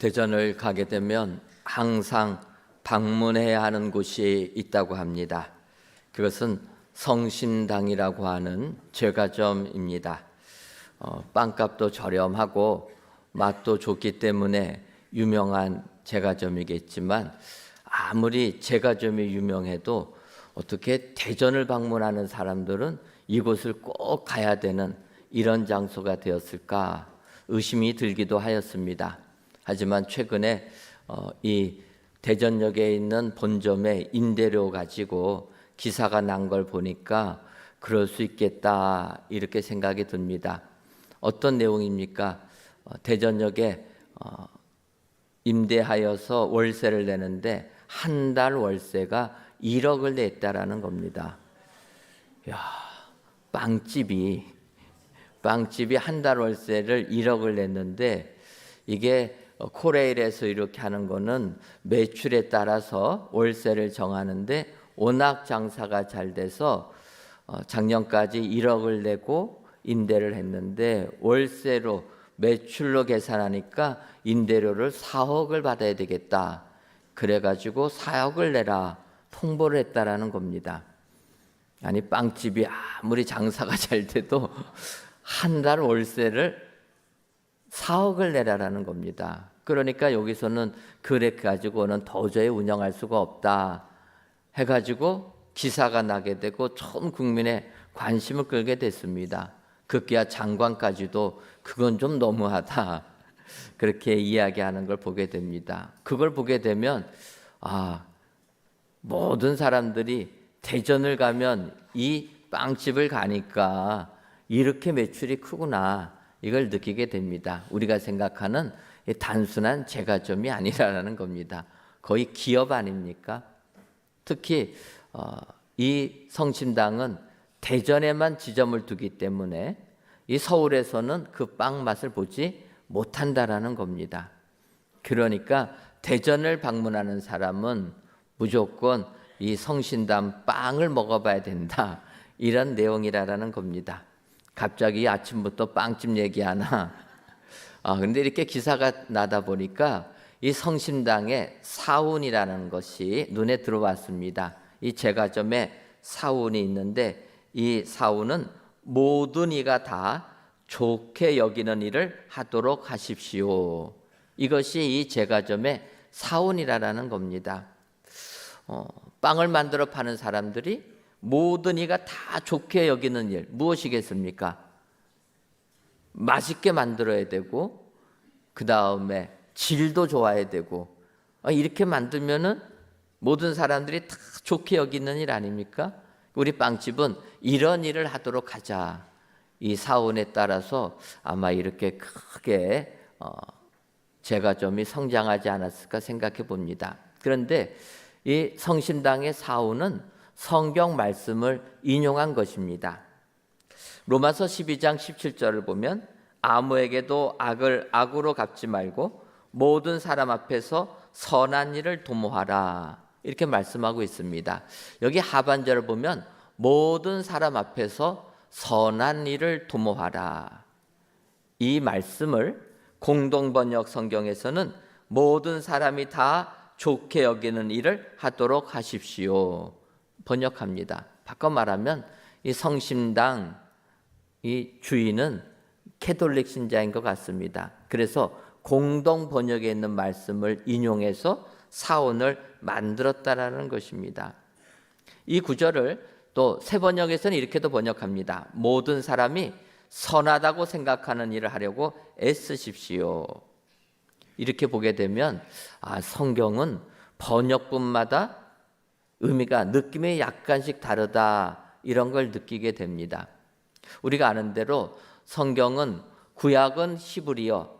대전을 가게 되면 항상 방문해야 하는 곳이 있다고 합니다. 그것은 성심당이라고 하는 제과점입니다. 빵값도 저렴하고 맛도 좋기 때문에 유명한 제과점이겠지만, 아무리 제과점이 유명해도 어떻게 대전을 방문하는 사람들은 이곳을 꼭 가야 되는 이런 장소가 되었을까 의심이 들기도 하였습니다. 하지만 최근에 이 대전역에 있는 본점의 임대료 가지고 기사가 난 걸 보니까 그럴 수 있겠다 이렇게 생각이 듭니다. 어떤 내용입니까? 대전역에 임대하여서 월세를 내는데 한 달 월세가 1억을 냈다라는 겁니다. 야, 빵집이 한 달 월세를 1억을 냈는데, 이게 코레일에서 이렇게 하는 거는 매출에 따라서 월세를 정하는데, 워낙 장사가 잘 돼서 작년까지 1억을 내고 임대를 했는데, 월세로 매출로 계산하니까 임대료를 4억을 받아야 되겠다. 그래가지고 4억을 내라 통보를 했다라는 겁니다. 아니, 빵집이 아무리 장사가 잘 돼도 한 달 월세를 4억을 내라라는 겁니다. 그러니까 여기서는 그래 가지고는 도저히 운영할 수가 없다 해가지고 기사가 나게 되고 전 국민의 관심을 끌게 됐습니다. 급기야 장관까지도 그건 좀 너무하다 그렇게 이야기하는 걸 보게 됩니다. 그걸 보게 되면 모든 사람들이 대전을 가면 이 빵집을 가니까 이렇게 매출이 크구나 이걸 느끼게 됩니다. 우리가 생각하는 단순한 제과점이 아니라는 겁니다. 거의 기업 아닙니까? 특히 이 성심당은 대전에만 지점을 두기 때문에 이 서울에서는 그 빵 맛을 보지 못한다라는 겁니다. 그러니까 대전을 방문하는 사람은 무조건 이 성심당 빵을 먹어봐야 된다 이런 내용이라는 겁니다. 갑자기 아침부터 빵집 얘기하나? 근데 이렇게 기사가 나다 보니까 이 성심당에 사운이라는 것이 눈에 들어왔습니다. 이 제과점에 사운이 있는데, 이 사운은 모든 이가 다 좋게 여기는 일을 하도록 하십시오. 이것이 이 제과점의 사운이라는 겁니다. 빵을 만들어 파는 사람들이 모든 이가 다 좋게 여기는 일, 무엇이겠습니까? 맛있게 만들어야 되고, 그 다음에 질도 좋아야 되고, 이렇게 만들면은 모든 사람들이 다 좋게 여기는 일 아닙니까? 우리 빵집은 이런 일을 하도록 하자. 이 사원에 따라서 아마 이렇게 크게 제과점이 성장하지 않았을까 생각해 봅니다. 그런데 이 성심당의 사원은 성경 말씀을 인용한 것입니다. 로마서 12장 17절을 보면 아무에게도 악을 악으로 갚지 말고 모든 사람 앞에서 선한 일을 도모하라 이렇게 말씀하고 있습니다. 여기 하반절을 보면 모든 사람 앞에서 선한 일을 도모하라, 이 말씀을 공동번역 성경에서는 모든 사람이 다 좋게 여기는 일을 하도록 하십시오 번역합니다. 바꿔 말하면 이 성심당 이 주인은 캐톨릭 신자인 것 같습니다. 그래서 공동 번역에 있는 말씀을 인용해서 사원을 만들었다라는 것입니다. 이 구절을 또 새 번역에서는 이렇게도 번역합니다. 모든 사람이 선하다고 생각하는 일을 하려고 애쓰십시오. 이렇게 보게 되면 성경은 번역본마다 의미가 느낌이 약간씩 다르다 이런 걸 느끼게 됩니다. 우리가 아는 대로 성경은 구약은 히브리어,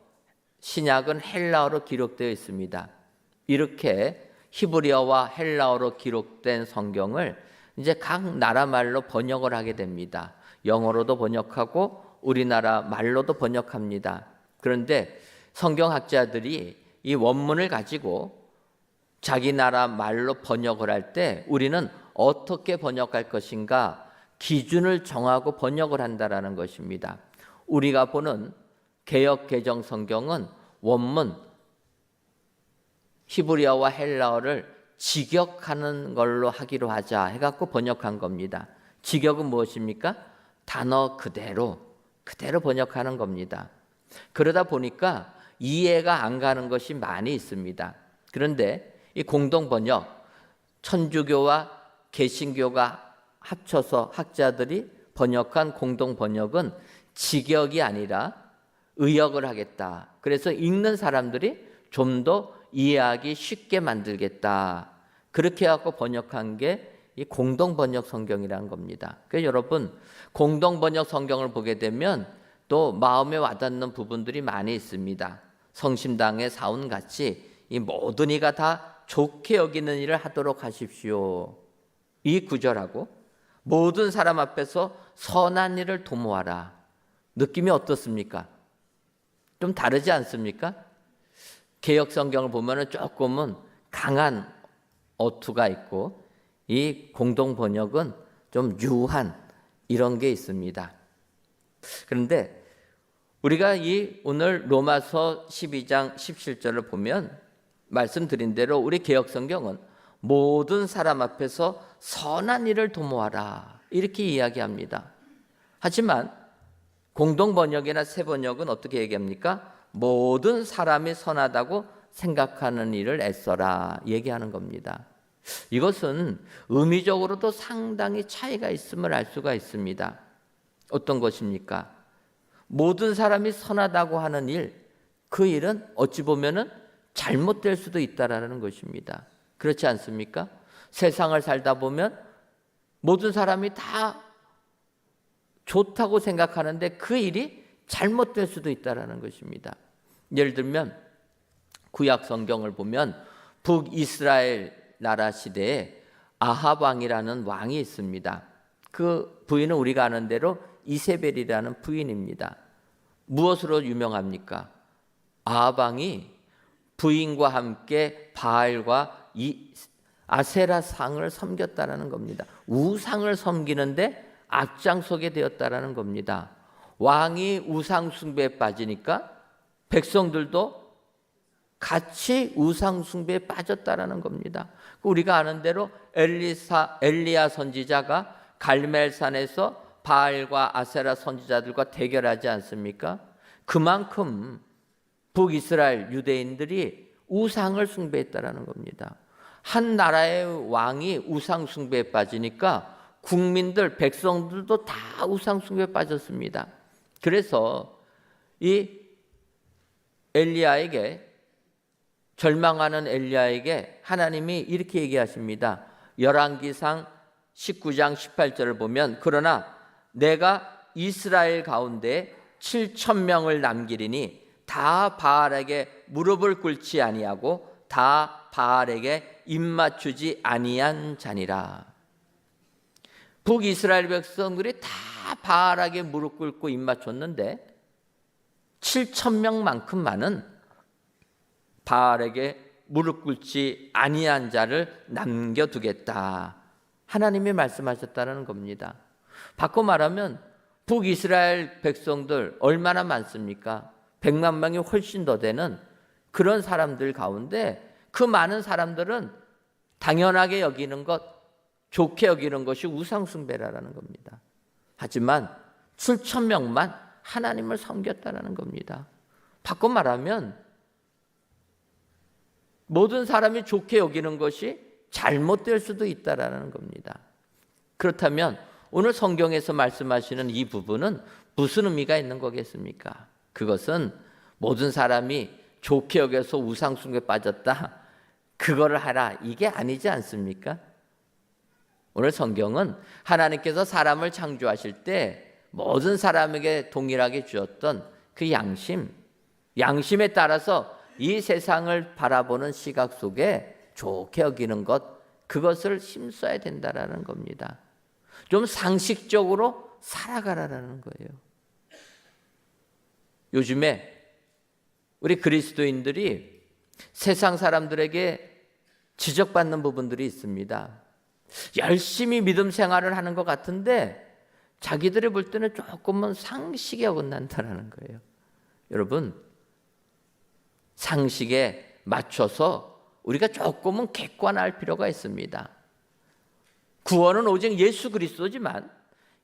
신약은 헬라어로 기록되어 있습니다. 이렇게 히브리어와 헬라어로 기록된 성경을 이제 각 나라 말로 번역을 하게 됩니다. 영어로도 번역하고 우리나라 말로도 번역합니다. 그런데 성경학자들이 이 원문을 가지고 자기 나라 말로 번역을 할 때 우리는 어떻게 번역할 것인가 기준을 정하고 번역을 한다라는 것입니다. 우리가 보는 개역 개정 성경은 원문 히브리어와 헬라어를 직역하는 걸로 하기로 하자 해갖고 번역한 겁니다. 직역은 무엇입니까? 단어 그대로 번역하는 겁니다. 그러다 보니까 이해가 안 가는 것이 많이 있습니다. 그런데 이 공동 번역, 천주교와 개신교가 합쳐서 학자들이 번역한 공동 번역은 직역이 아니라 의역을 하겠다. 그래서 읽는 사람들이 좀 더 이해하기 쉽게 만들겠다. 그렇게 해갖고 번역한 게 이 공동 번역 성경이라는 겁니다. 그래서 여러분, 공동 번역 성경을 보게 되면 또 마음에 와닿는 부분들이 많이 있습니다. 성심당의 사원같이 이 모든 이가 다 좋게 여기는 일을 하도록 하십시오. 이 구절하고 모든 사람 앞에서 선한 일을 도모하라. 느낌이 어떻습니까? 좀 다르지 않습니까? 개역 성경을 보면은 조금은 강한 어투가 있고 이 공동 번역은 좀 유한 이런 게 있습니다. 그런데 우리가 이 오늘 로마서 12장 17절을 보면 말씀드린 대로 우리 개역 성경은 모든 사람 앞에서 선한 일을 도모하라 이렇게 이야기합니다. 하지만 공동 번역이나 새 번역은 어떻게 얘기합니까? 모든 사람이 선하다고 생각하는 일을 애써라 얘기하는 겁니다. 이것은 의미적으로도 상당히 차이가 있음을 알 수가 있습니다. 어떤 것입니까? 모든 사람이 선하다고 하는 일, 그 일은 어찌 보면은 잘못될 수도 있다라는 것입니다. 그렇지 않습니까? 세상을 살다 보면 모든 사람이 다 좋다고 생각하는데 그 일이 잘못될 수도 있다라는 것입니다. 예를 들면 구약 성경을 보면 북이스라엘 나라 시대에 아합 왕이라는 왕이 있습니다. 그 부인은 우리가 아는 대로 이세벨이라는 부인입니다. 무엇으로 유명합니까? 아합 왕이 부인과 함께 바알과 아세라 상을 섬겼다라는 겁니다. 우상을 섬기는데 앞장서게 되었다라는 겁니다. 왕이 우상 숭배에 빠지니까 백성들도 같이 우상 숭배에 빠졌다라는 겁니다. 우리가 아는 대로 엘리야 선지자가 갈멜산에서 바알과 아세라 선지자들과 대결하지 않습니까? 그만큼 북이스라엘 유대인들이 우상을 숭배했다라는 겁니다. 한 나라의 왕이 우상 숭배에 빠지니까 국민들, 백성들도 다 우상 숭배에 빠졌습니다. 그래서 이 엘리야에게 절망하는 엘리야에게 하나님이 이렇게 얘기하십니다. 열왕기상 19장 18절을 보면 그러나 내가 이스라엘 가운데 7,000명을 남기리니 다 바알에게 무릎을 꿇지 아니하고 다 바알에게 입맞추지 아니한 자니라. 북이스라엘 백성들이 다 바알에게 무릎 꿇고 입맞췄는데 7,000명만큼 많은 바알에게 무릎 꿇지 아니한 자를 남겨두겠다. 하나님이 말씀하셨다는 겁니다. 바꿔 말하면 북이스라엘 백성들 얼마나 많습니까? 100만 명이 훨씬 더 되는 그런 사람들 가운데 그 많은 사람들은 당연하게 여기는 것, 좋게 여기는 것이 우상숭배라는 겁니다. 하지만 7,000명만 하나님을 섬겼다는 겁니다. 바꿔 말하면 모든 사람이 좋게 여기는 것이 잘못될 수도 있다라는 겁니다. 그렇다면 오늘 성경에서 말씀하시는 이 부분은 무슨 의미가 있는 거겠습니까? 그것은 모든 사람이 좋게 여겨서 우상 숭배에 빠졌다, 그거를 하라, 이게 아니지 않습니까? 오늘 성경은 하나님께서 사람을 창조하실 때 모든 사람에게 동일하게 주었던 그 양심에 따라서 이 세상을 바라보는 시각 속에 좋게 여기는 것, 그것을 힘써야 된다라는 겁니다. 좀 상식적으로 살아가라는 거예요. 요즘에 우리 그리스도인들이 세상 사람들에게 지적받는 부분들이 있습니다. 열심히 믿음 생활을 하는 것 같은데 자기들이 볼 때는 조금은 상식에 어긋난다는 거예요. 여러분, 상식에 맞춰서 우리가 조금은 객관할 필요가 있습니다. 구원은 오직 예수 그리스도지만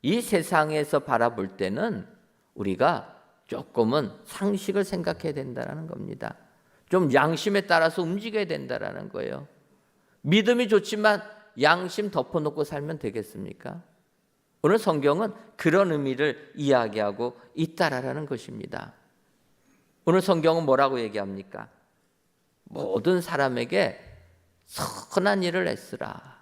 이 세상에서 바라볼 때는 우리가 조금은 상식을 생각해야 된다는 겁니다. 좀 양심에 따라서 움직여야 된다는 거예요. 믿음이 좋지만 양심 덮어놓고 살면 되겠습니까? 오늘 성경은 그런 의미를 이야기하고 있다라는 것입니다. 오늘 성경은 뭐라고 얘기합니까? 모든 사람에게 선한 일을 애쓰라.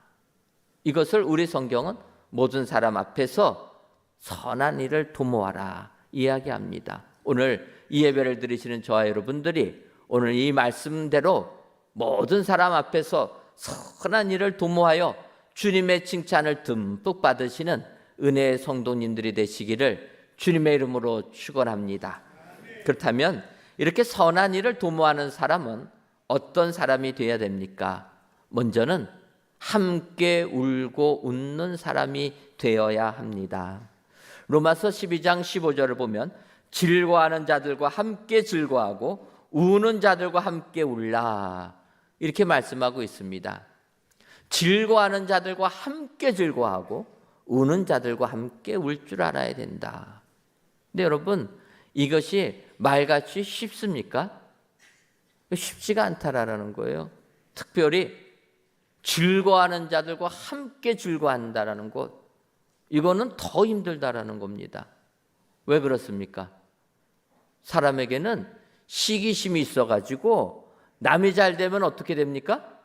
이것을 우리 성경은 모든 사람 앞에서 선한 일을 도모하라 이야기합니다. 오늘 이 예배를 드리시는 저와 여러분들이 오늘 이 말씀대로 모든 사람 앞에서 선한 일을 도모하여 주님의 칭찬을 듬뿍 받으시는 은혜의 성도님들이 되시기를 주님의 이름으로 축원합니다. 그렇다면 이렇게 선한 일을 도모하는 사람은 어떤 사람이 되어야 됩니까? 먼저는 함께 울고 웃는 사람이 되어야 합니다. 로마서 12장 15절을 보면 즐거워하는 자들과 함께 즐거워하고 우는 자들과 함께 울라 이렇게 말씀하고 있습니다. 즐거워하는 자들과 함께 즐거워하고 우는 자들과 함께 울 줄 알아야 된다. 근데 여러분 이것이 말같이 쉽습니까? 쉽지가 않다라는 거예요. 특별히 즐거워하는 자들과 함께 즐거워한다라는 것, 이거는 더 힘들다라는 겁니다. 왜 그렇습니까? 사람에게는 시기심이 있어가지고 남이 잘 되면 어떻게 됩니까?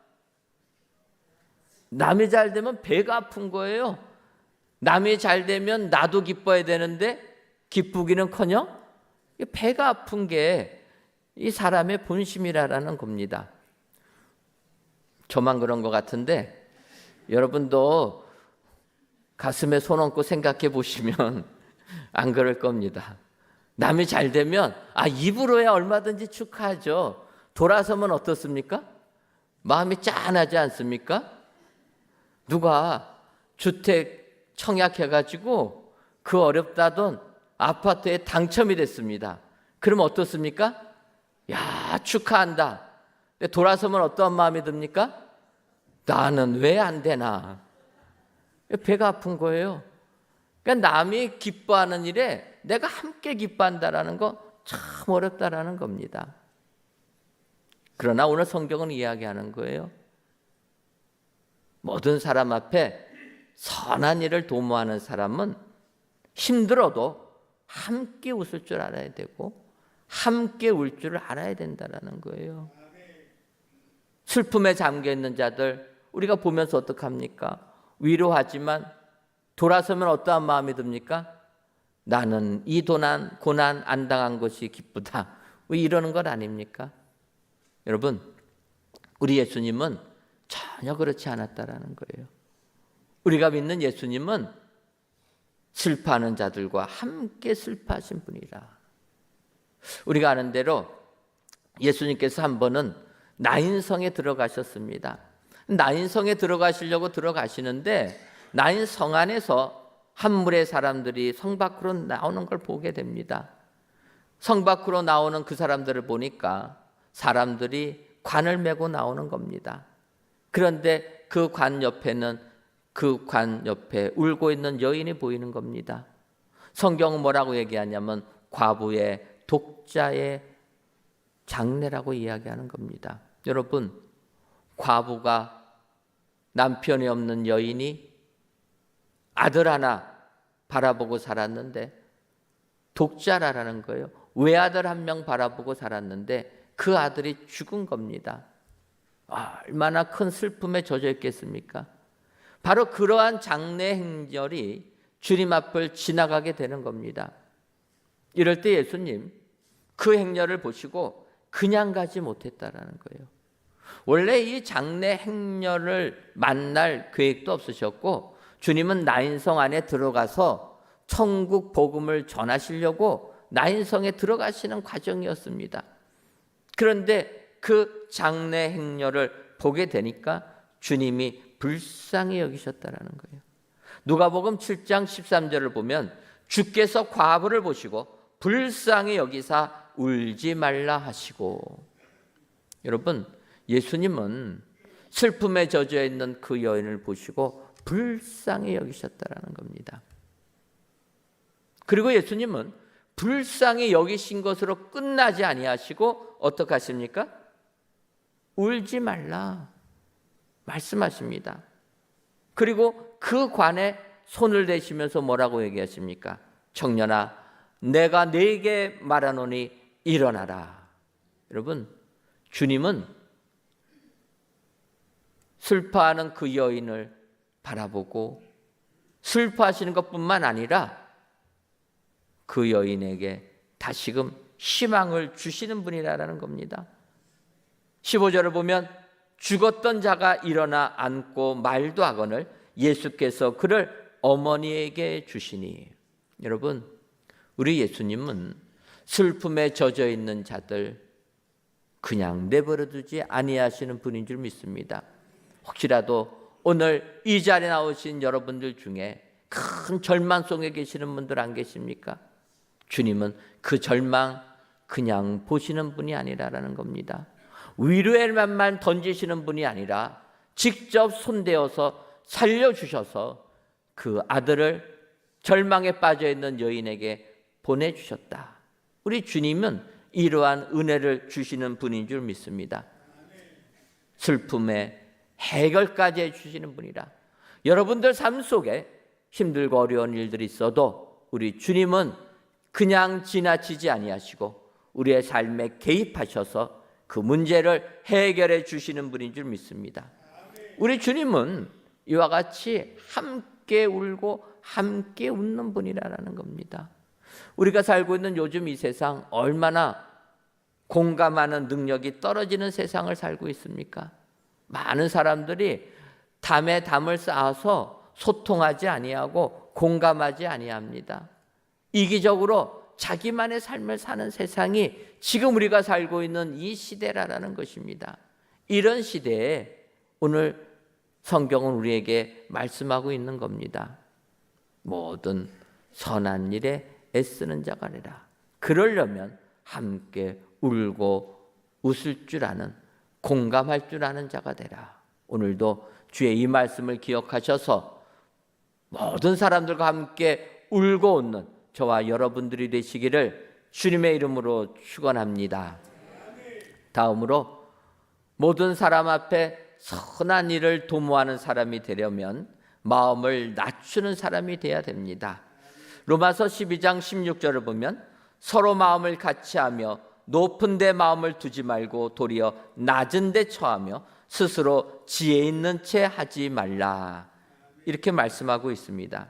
남이 잘 되면 배가 아픈 거예요. 남이 잘 되면 나도 기뻐야 되는데 기쁘기는커녕 배가 아픈 게 이 사람의 본심이라는 겁니다. 저만 그런 것 같은데 여러분도 가슴에 손 얹고 생각해 보시면 안 그럴 겁니다. 남이 잘 되면 입으로야 얼마든지 축하하죠. 돌아서면 어떻습니까? 마음이 짠하지 않습니까? 누가 주택 청약해가지고 그 어렵다던 아파트에 당첨이 됐습니다. 그럼 어떻습니까? 야, 축하한다. 근데 돌아서면 어떠한 마음이 듭니까? 나는 왜 안 되나? 배가 아픈 거예요. 그러니까 남이 기뻐하는 일에 내가 함께 기뻐한다라는 거 참 어렵다라는 겁니다. 그러나 오늘 성경은 이야기하는 거예요. 모든 사람 앞에 선한 일을 도모하는 사람은 힘들어도 함께 웃을 줄 알아야 되고 함께 울 줄 알아야 된다는 거예요. 슬픔에 잠겨있는 자들 우리가 보면서 어떡합니까? 위로하지만 돌아서면 어떠한 마음이 듭니까? 나는 이 고난 안 당한 것이 기쁘다. 왜 이러는 것 아닙니까? 여러분, 우리 예수님은 전혀 그렇지 않았다라는 거예요. 우리가 믿는 예수님은 슬퍼하는 자들과 함께 슬퍼하신 분이라. 우리가 아는 대로 예수님께서 한 번은 나인성에 들어가셨습니다. 나인성에 들어가시려고 들어가시는데 나인성 안에서 한 무리의 사람들이 성 밖으로 나오는 걸 보게 됩니다. 성 밖으로 나오는 그 사람들을 보니까 사람들이 관을 메고 나오는 겁니다. 그런데 그 관 옆에는 그 관 옆에 울고 있는 여인이 보이는 겁니다. 성경은 뭐라고 얘기하냐면 과부의 독자의 장례라고 이야기하는 겁니다. 여러분, 과부가 남편이 없는 여인이 아들 하나 바라보고 살았는데 독자라는 거예요. 외아들 한 명 바라보고 살았는데 그 아들이 죽은 겁니다. 얼마나 큰 슬픔에 젖어 있겠습니까? 바로 그러한 장례 행렬이 주님 앞을 지나가게 되는 겁니다. 이럴 때 예수님 그 행렬을 보시고 그냥 가지 못했다라는 거예요. 원래 이 장례 행렬을 만날 계획도 없으셨고 주님은 나인성 안에 들어가서 천국 복음을 전하시려고 나인성에 들어가시는 과정이었습니다. 그런데 그 장례 행렬을 보게 되니까 주님이 불쌍히 여기셨다라는 거예요. 누가복음 7장 13절을 보면 주께서 과부를 보시고 불쌍히 여기사 울지 말라 하시고. 여러분, 예수님은 슬픔에 젖어 있는 그 여인을 보시고 불쌍히 여기셨다라는 겁니다. 그리고 예수님은 불쌍히 여기신 것으로 끝나지 아니하시고 어떻게 하십니까? 울지 말라 말씀하십니다. 그리고 그 관에 손을 대시면서 뭐라고 얘기하십니까? 청년아, 내가 네게 말하노니 일어나라. 여러분, 주님은 슬퍼하는 그 여인을 바라보고 슬퍼하시는 것뿐만 아니라 그 여인에게 다시금 희망을 주시는 분이라는 겁니다. 15절을 보면 죽었던 자가 일어나 앉고 말도 하거늘 예수께서 그를 어머니에게 주시니. 여러분, 우리 예수님은 슬픔에 젖어 있는 자들 그냥 내버려 두지 아니하시는 분인 줄 믿습니다. 혹시라도 오늘 이 자리에 나오신 여러분들 중에 큰 절망 속에 계시는 분들 안 계십니까? 주님은 그 절망 그냥 보시는 분이 아니라는 겁니다. 위로의 말만 던지시는 분이 아니라 직접 손대어서 살려주셔서 그 아들을 절망에 빠져있는 여인에게 보내주셨다. 우리 주님은 이러한 은혜를 주시는 분인 줄 믿습니다. 슬픔의 해결까지 해주시는 분이라. 여러분들 삶 속에 힘들고 어려운 일들이 있어도 우리 주님은 그냥 지나치지 아니하시고 우리의 삶에 개입하셔서 그 문제를 해결해 주시는 분인 줄 믿습니다. 우리 주님은 이와 같이 함께 울고 함께 웃는 분이라는 겁니다. 우리가 살고 있는 요즘 이 세상 얼마나 공감하는 능력이 떨어지는 세상을 살고 있습니까? 많은 사람들이 담에 담을 쌓아서 소통하지 아니하고 공감하지 아니합니다. 이기적으로 자기만의 삶을 사는 세상이 지금 우리가 살고 있는 이 시대라는 것입니다. 이런 시대에 오늘 성경은 우리에게 말씀하고 있는 겁니다. 모든 선한 일에 애쓰는 자가 되라. 그러려면 함께 울고 웃을 줄 아는, 공감할 줄 아는 자가 되라. 오늘도 주의 이 말씀을 기억하셔서 모든 사람들과 함께 울고 웃는 저와 여러분들이 되시기를 주님의 이름으로 축원합니다. 다음으로 모든 사람 앞에 선한 일을 도모하는 사람이 되려면 마음을 낮추는 사람이 되어야 됩니다. 로마서 12장 16절을 보면 서로 마음을 같이 하며 높은 데 마음을 두지 말고 도리어 낮은 데 처하며 스스로 지혜 있는 채 하지 말라. 이렇게 말씀하고 있습니다.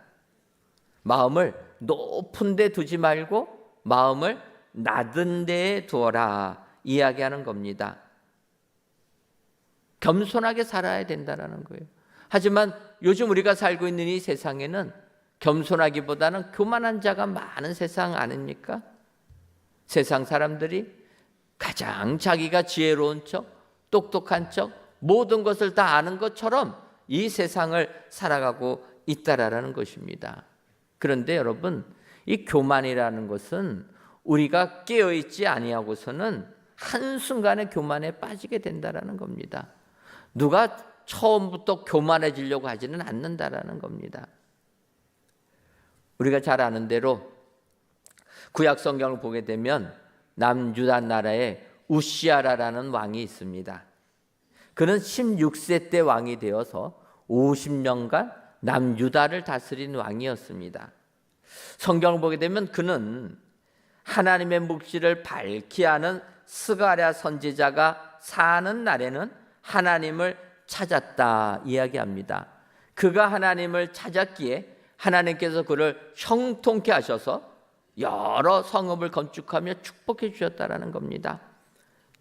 마음을 높은 데 두지 말고 마음을 낮은 데에 두어라 이야기하는 겁니다. 겸손하게 살아야 된다는 거예요. 하지만 요즘 우리가 살고 있는 이 세상에는 겸손하기보다는 교만한 자가 많은 세상 아닙니까? 세상 사람들이 가장 자기가 지혜로운 척, 똑똑한 척, 모든 것을 다 아는 것처럼 이 세상을 살아가고 있다라는 것입니다. 그런데 여러분, 이 교만이라는 것은 우리가 깨어있지 아니하고서는 한순간에 교만에 빠지게 된다라는 겁니다. 누가 처음부터 교만해지려고 하지는 않는다라는 겁니다. 우리가 잘 아는 대로 구약 성경을 보게 되면 남유다 나라에 우시아라라는 왕이 있습니다. 그는 16세 때 왕이 되어서 50년간 남유다를 다스린 왕이었습니다. 성경을 보게 되면 그는 하나님의 묵시를 밝히 하는 스가랴 선지자가 사는 날에는 하나님을 찾았다 이야기합니다. 그가 하나님을 찾았기에 하나님께서 그를 형통케 하셔서 여러 성읍을 건축하며 축복해 주셨다라는 겁니다.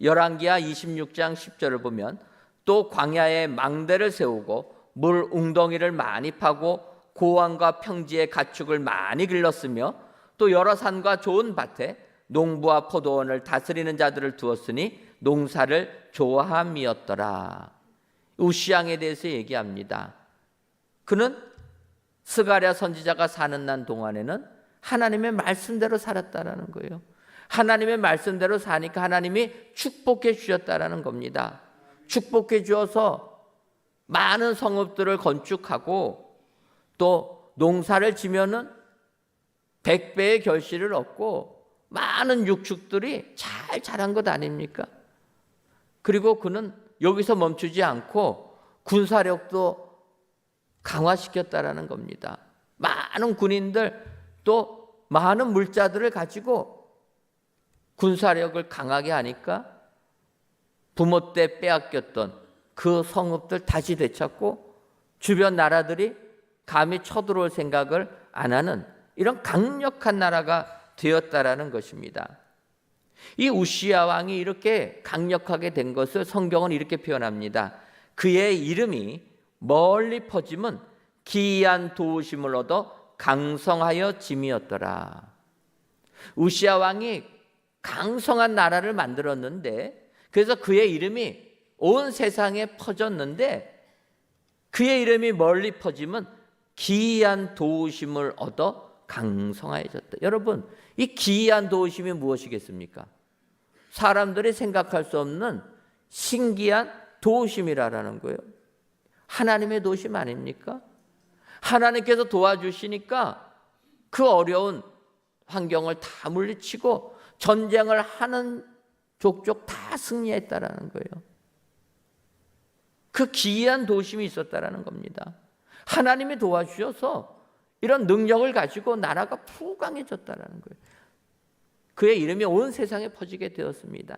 열왕기하 26장 10절을 보면 또 광야에 망대를 세우고 물 웅덩이를 많이 파고 고원과 평지에 가축을 많이 길렀으며 또 여러 산과 좋은 밭에 농부와 포도원을 다스리는 자들을 두었으니 농사를 좋아함이었더라. 우시앙에 대해서 얘기합니다. 그는 스가랴 선지자가 사는 날 동안에는 하나님의 말씀대로 살았다라는 거예요. 하나님의 말씀대로 사니까 하나님이 축복해 주셨다라는 겁니다. 축복해 주어서 많은 성읍들을 건축하고 또 농사를 지면은 100배의 결실을 얻고 많은 육축들이 잘 자란 것 아닙니까? 그리고 그는 여기서 멈추지 않고 군사력도 강화시켰다라는 겁니다. 많은 군인들 또 많은 물자들을 가지고 군사력을 강하게 하니까 부모 때 빼앗겼던 그 성읍들 다시 되찾고 주변 나라들이 감히 쳐들어올 생각을 안 하는 이런 강력한 나라가 되었다라는 것입니다. 이 우시야 왕이 이렇게 강력하게 된 것을 성경은 이렇게 표현합니다. 그의 이름이 멀리 퍼짐은 기이한 도우심을 얻어 강성하여 짐이었더라. 우시야 왕이 강성한 나라를 만들었는데 그래서 그의 이름이 온 세상에 퍼졌는데 그의 이름이 멀리 퍼짐은 기이한 도우심을 얻어 강성해졌다. 여러분, 이 기이한 도우심이 무엇이겠습니까? 사람들이 생각할 수 없는 신기한 도우심이라는 거예요. 하나님의 도우심 아닙니까? 하나님께서 도와주시니까 그 어려운 환경을 다 물리치고 전쟁을 하는 족족 다 승리했다라는 거예요. 그 기이한 도우심이 있었다라는 겁니다. 하나님이 도와주셔서 이런 능력을 가지고 나라가 풍강해졌다라는 거예요. 그의 이름이 온 세상에 퍼지게 되었습니다.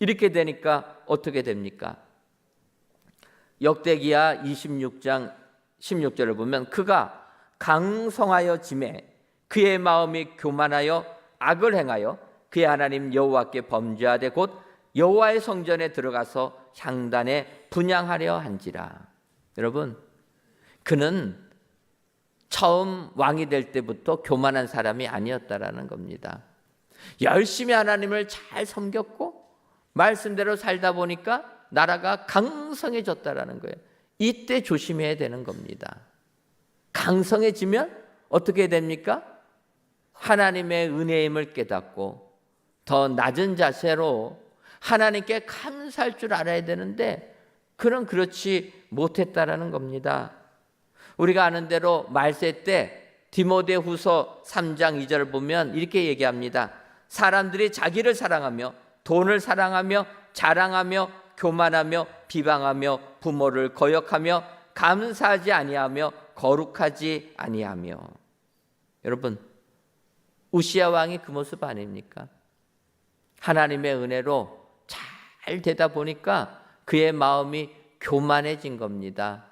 이렇게 되니까 어떻게 됩니까? 역대기야 26장 16절을 보면 그가 강성하여 짐에 그의 마음이 교만하여 악을 행하여 그의 하나님 여호와께 범죄하되 곧 여호와의 성전에 들어가서 향단에 분향하려 한지라. 여러분, 그는 처음 왕이 될 때부터 교만한 사람이 아니었다라는 겁니다. 열심히 하나님을 잘 섬겼고 말씀대로 살다 보니까 나라가 강성해졌다라는 거예요. 이때 조심해야 되는 겁니다. 강성해지면 어떻게 됩니까? 하나님의 은혜임을 깨닫고 더 낮은 자세로 하나님께 감사할 줄 알아야 되는데 그는 그렇지 못했다라는 겁니다. 우리가 아는 대로 말세 때 디모데후서 3장 2절을 보면 이렇게 얘기합니다. 사람들이 자기를 사랑하며 돈을 사랑하며 자랑하며 교만하며 비방하며 부모를 거역하며 감사하지 아니하며 거룩하지 아니하며. 여러분, 우시야 왕이 그 모습 아닙니까? 하나님의 은혜로 잘 되다 보니까 그의 마음이 교만해진 겁니다.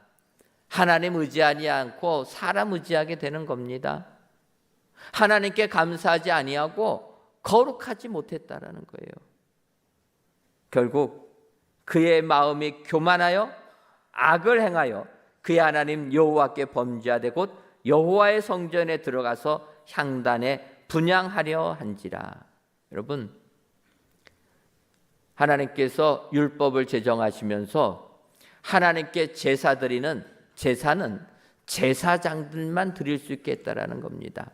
하나님 의지하지 않고 사람 의지하게 되는 겁니다. 하나님께 감사하지 아니하고 거룩하지 못했다라는 거예요. 결국 그의 마음이 교만하여 악을 행하여 그의 하나님 여호와께 범죄하되 곧 여호와의 성전에 들어가서 향단에 분향하려 한지라. 여러분, 하나님께서 율법을 제정하시면서 하나님께 제사 드리는 제사는 제사장들만 드릴 수 있게 했다라는 겁니다.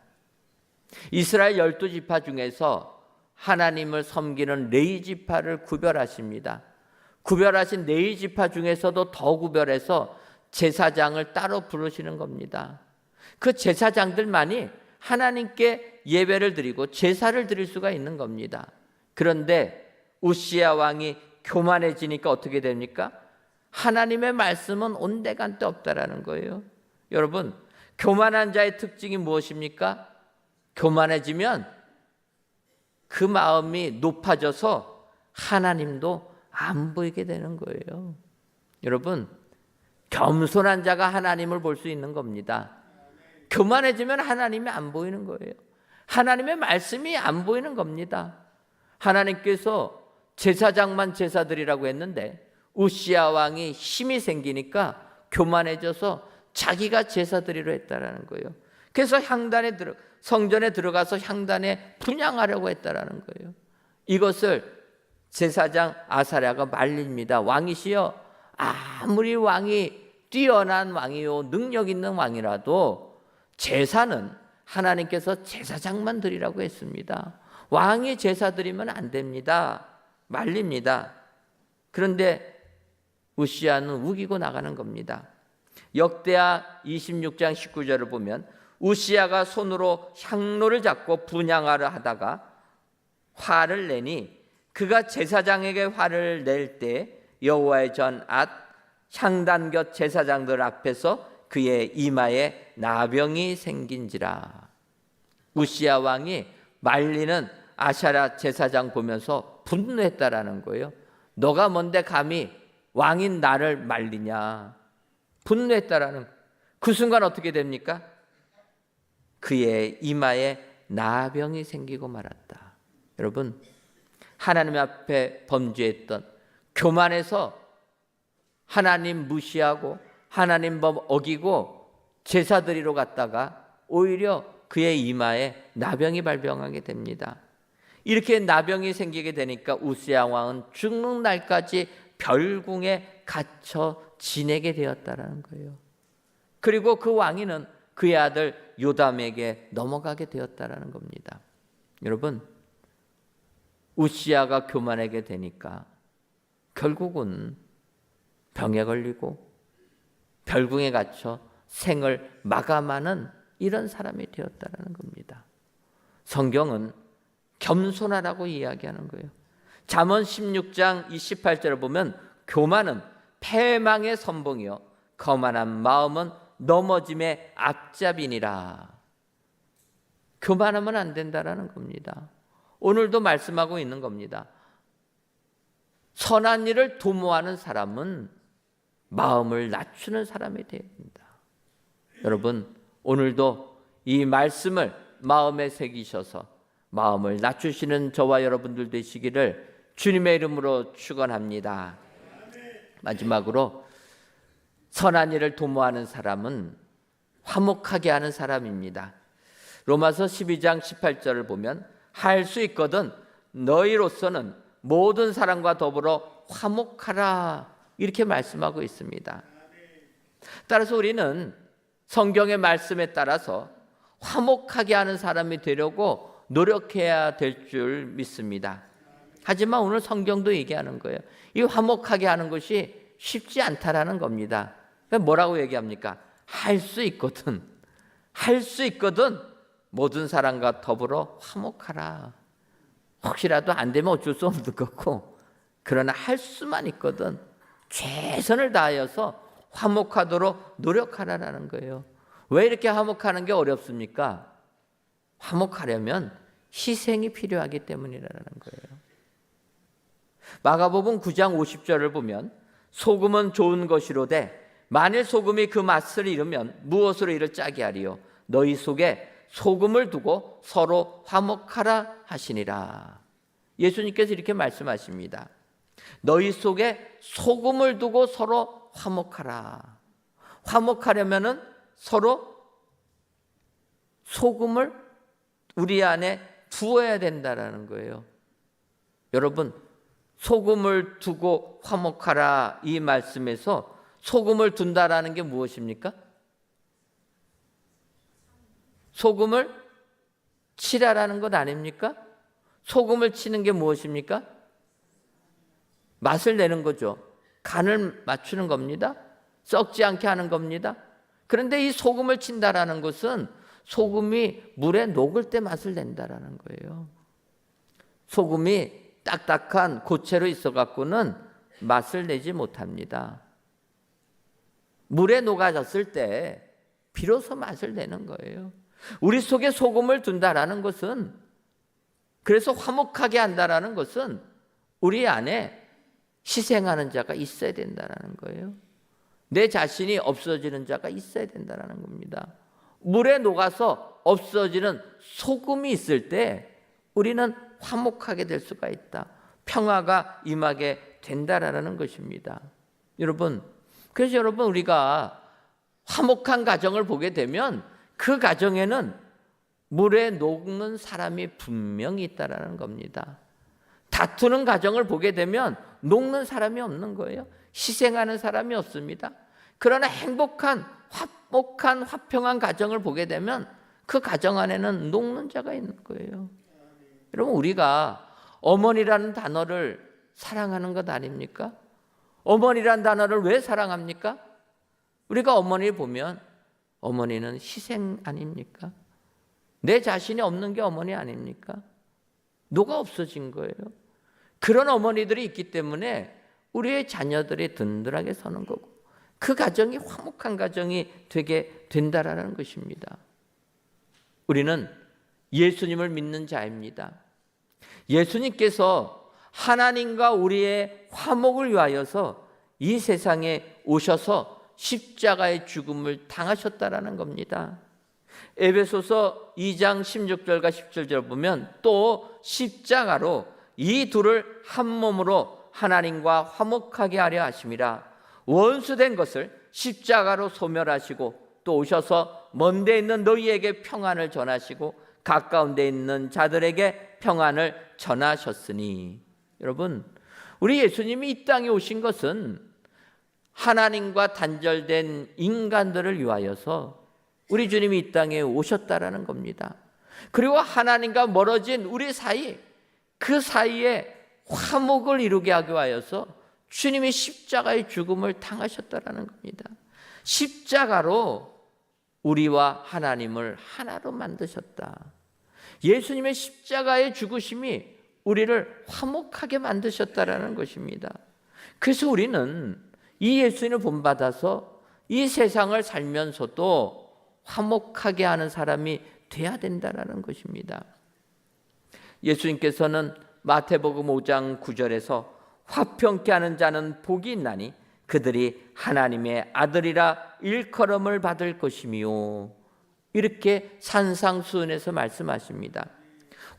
이스라엘 12지파 중에서 하나님을 섬기는 레위 지파를 구별하십니다. 구별하신 레위 지파 중에서도 더 구별해서 제사장을 따로 부르시는 겁니다. 그 제사장들만이 하나님께 예배를 드리고 제사를 드릴 수가 있는 겁니다. 그런데 우시야 왕이 교만해지니까 어떻게 됩니까? 하나님의 말씀은 온데간데 없다라는 거예요. 여러분, 교만한 자의 특징이 무엇입니까? 교만해지면 그 마음이 높아져서 하나님도 안 보이게 되는 거예요. 여러분, 겸손한 자가 하나님을 볼 수 있는 겁니다. 교만해지면 하나님이 안 보이는 거예요. 하나님의 말씀이 안 보이는 겁니다. 하나님께서 제사장만 제사드리라고 했는데 우시야 왕이 힘이 생기니까 교만해져서 자기가 제사드리려 했다라는 거예요. 그래서 성전에 들어가서 향단에 분향하려고 했다라는 거예요. 이것을 제사장 아사랴가 말립니다. 왕이시여, 아무리 왕이 뛰어난 왕이요 능력 있는 왕이라도 제사는 하나님께서 제사장만 드리라고 했습니다. 왕이 제사 드리면 안 됩니다. 말립니다. 그런데 우시아는 우기고 나가는 겁니다. 역대하 26장 19절을 보면 우시아가 손으로 향로를 잡고 분향하려 하다가 화를 내니 그가 제사장에게 화를 낼 때 여호와의 전앗 향단 곁 제사장들 앞에서 그의 이마에 나병이 생긴지라. 우시아 왕이 말리는 아샤라 제사장 보면서 분노했다라는 거예요. 너가 뭔데 감히 왕인 나를 말리냐. 분노했다라는. 그 순간 어떻게 됩니까? 그의 이마에 나병이 생기고 말았다. 여러분, 하나님 앞에 범죄했던, 교만해서 하나님 무시하고 하나님 법 어기고 제사 드리러 갔다가 오히려 그의 이마에 나병이 발병하게 됩니다. 이렇게 나병이 생기게 되니까 우시아 왕은 죽는 날까지 별궁에 갇혀 지내게 되었다라는 거예요. 그리고 그 왕위는 그의 아들 요담에게 넘어가게 되었다라는 겁니다. 여러분, 우시아가 교만하게 되니까 결국은 병에 걸리고 별궁에 갇혀 생을 마감하는 이런 사람이 되었다라는 겁니다. 성경은 겸손하라고 이야기하는 거예요. 잠언 16장 28절을 보면 교만은 패망의 선봉이요 거만한 마음은 넘어짐의 앞잡이니라. 교만하면 안 된다라는 겁니다. 오늘도 말씀하고 있는 겁니다. 선한 일을 도모하는 사람은 마음을 낮추는 사람이 되어야 된다. 여러분, 오늘도 이 말씀을 마음에 새기셔서 마음을 낮추시는 저와 여러분들 되시기를 주님의 이름으로 축원합니다. 마지막으로 선한 일을 도모하는 사람은 화목하게 하는 사람입니다. 로마서 12장 18절을 보면 할 수 있거든 너희로서는 모든 사람과 더불어 화목하라 이렇게 말씀하고 있습니다. 따라서 우리는 성경의 말씀에 따라서 화목하게 하는 사람이 되려고 노력해야 될 줄 믿습니다. 하지만 오늘 성경도 얘기하는 거예요. 이 화목하게 하는 것이 쉽지 않다라는 겁니다. 뭐라고 얘기합니까? 할 수 있거든. 할 수 있거든. 모든 사람과 더불어 화목하라. 혹시라도 안 되면 어쩔 수 없는 거고, 그러나 할 수만 있거든 최선을 다하여서 화목하도록 노력하라는 거예요. 왜 이렇게 화목하는 게 어렵습니까? 화목하려면 희생이 필요하기 때문이라는 거예요. 마가복음 9장 50절을 보면 소금은 좋은 것이로되 만일 소금이 그 맛을 잃으면 무엇으로 이를 짜게 하리요? 너희 속에 소금을 두고 서로 화목하라 하시니라. 예수님께서 이렇게 말씀하십니다. 너희 속에 소금을 두고 서로 화목하라. 화목하려면은 서로 소금을 우리 안에 두어야 된다라는 거예요. 여러분, 소금을 두고 화목하라 이 말씀에서 소금을 둔다라는 게 무엇입니까? 소금을 치라라는 것 아닙니까? 소금을 치는 게 무엇입니까? 맛을 내는 거죠. 간을 맞추는 겁니다. 썩지 않게 하는 겁니다. 그런데 이 소금을 친다라는 것은 소금이 물에 녹을 때 맛을 낸다라는 거예요. 소금이 딱딱한 고체로 있어 갖고는 맛을 내지 못합니다. 물에 녹아졌을 때 비로소 맛을 내는 거예요. 우리 속에 소금을 둔다라는 것은, 그래서 화목하게 한다라는 것은 우리 안에 희생하는 자가 있어야 된다라는 거예요. 내 자신이 없어지는 자가 있어야 된다라는 겁니다. 물에 녹아서 없어지는 소금이 있을 때 우리는 화목하게 될 수가 있다. 평화가 임하게 된다라는 것입니다. 여러분, 그래서 여러분 우리가 화목한 가정을 보게 되면 그 가정에는 물에 녹는 사람이 분명히 있다라는 겁니다. 다투는 가정을 보게 되면 녹는 사람이 없는 거예요. 희생하는 사람이 없습니다. 그러나 행복한, 화목한, 화평한 가정을 보게 되면 그 가정 안에는 녹는 자가 있는 거예요. 여러분, 우리가 어머니라는 단어를 사랑하는 것 아닙니까? 어머니란 단어를 왜 사랑합니까? 우리가 어머니 보면 어머니는 희생 아닙니까? 내 자신이 없는 게 어머니 아닙니까? 누가 없어진 거예요. 그런 어머니들이 있기 때문에 우리의 자녀들이 든든하게 서는 거고 그 가정이 화목한 가정이 되게 된다라는 것입니다. 우리는 예수님을 믿는 자입니다. 예수님께서 하나님과 우리의 화목을 위하여서 이 세상에 오셔서 십자가의 죽음을 당하셨다라는 겁니다. 에베소서 2장 16절과 17절 보면 또 십자가로 이 둘을 한 몸으로 하나님과 화목하게 하려 하심이라. 원수된 것을 십자가로 소멸하시고 또 오셔서 먼 데 있는 너희에게 평안을 전하시고 가까운 데 있는 자들에게 평안을 전하셨으니. 여러분, 우리 예수님이 이 땅에 오신 것은 하나님과 단절된 인간들을 위하여서 우리 주님이 이 땅에 오셨다라는 겁니다. 그리고 하나님과 멀어진 우리 사이, 그 사이에 화목을 이루게 하기 위하여서 주님이 십자가의 죽음을 당하셨다라는 겁니다. 십자가로 우리와 하나님을 하나로 만드셨다. 예수님의 십자가의 죽으심이 우리를 화목하게 만드셨다라는 것입니다. 그래서 우리는 이 예수님을 본받아서 이 세상을 살면서도 화목하게 하는 사람이 돼야 된다라는 것입니다. 예수님께서는 마태복음 5장 9절에서 화평케 하는 자는 복이 있나니 그들이 하나님의 아들이라 일컬음을 받을 것이미요. 이렇게 산상수훈에서 말씀하십니다.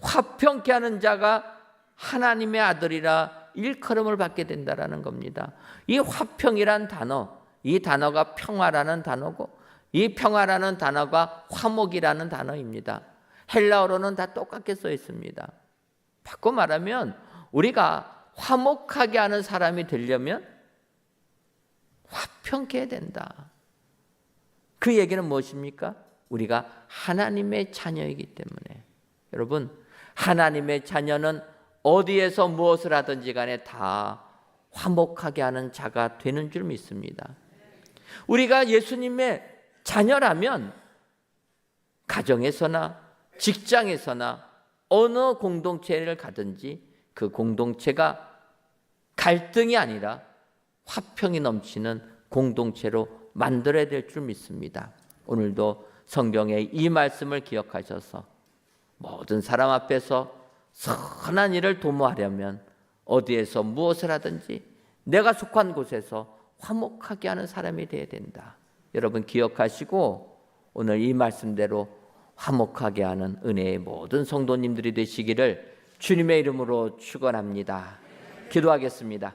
화평케 하는 자가 하나님의 아들이라 일컬음을 받게 된다라는 겁니다. 이 화평이란 단어, 이 단어가 평화라는 단어고 이 평화라는 단어가 화목이라는 단어입니다. 헬라어로는 다 똑같게 써 있습니다. 바꿔 말하면 우리가 화목하게 하는 사람이 되려면 화평케 해야 된다. 그 얘기는 무엇입니까? 우리가 하나님의 자녀이기 때문에. 여러분, 하나님의 자녀는 어디에서 무엇을 하든지 간에 다 화목하게 하는 자가 되는 줄 믿습니다. 우리가 예수님의 자녀라면 가정에서나 직장에서나 어느 공동체를 가든지 그 공동체가 갈등이 아니라 화평이 넘치는 공동체로 만들어야 될 줄 믿습니다. 오늘도 성경의 이 말씀을 기억하셔서 모든 사람 앞에서 선한 일을 도모하려면 어디에서 무엇을 하든지 내가 속한 곳에서 화목하게 하는 사람이 되어야 된다. 여러분 기억하시고 오늘 이 말씀대로 화목하게 하는 은혜의 모든 성도님들이 되시기를 주님의 이름으로 축원합니다. 기도하겠습니다.